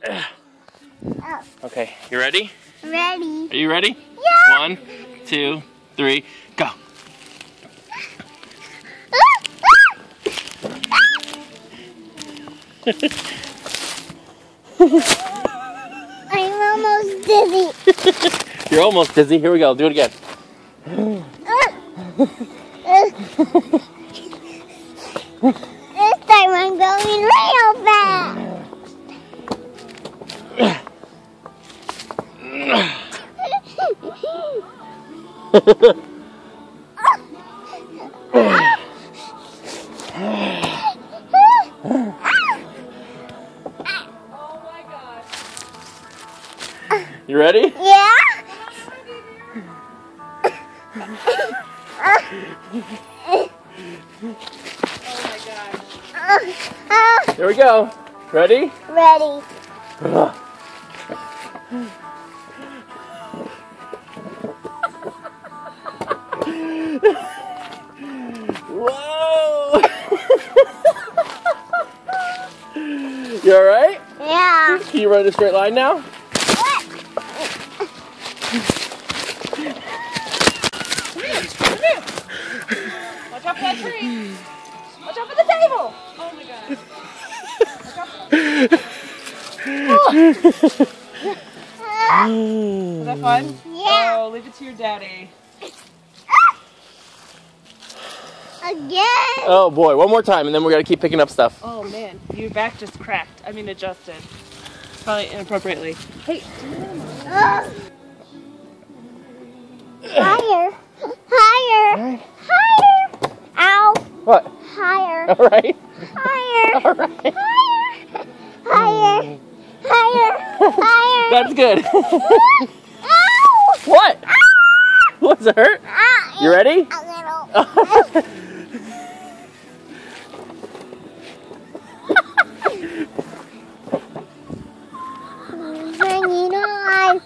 Oh. Okay, you ready? Ready. Are you ready? Yeah. 1, 2, 3, go. I'm almost dizzy. You're almost dizzy. Here we go. Do it again. This time I'm going real fast. You ready? Yeah. Here we go. Ready? Ready. Whoa! You alright? Yeah. Can you run in a straight line now? Watch out for that tree. Watch out for the table. Oh my god. Was that fun? Yeah. Oh, leave it to your daddy. Again. Oh boy, one more time and then we're gonna keep picking up stuff. Oh man, your back just cracked. I mean adjusted. Probably inappropriately. Hey, Higher. Higher. Alright. Higher. Ow. What? Higher. Alright. Higher. Alright. Higher. Higher. Higher. That's good. Ow. What? What's it hurt? Ah, You ready? a little. Hanging on.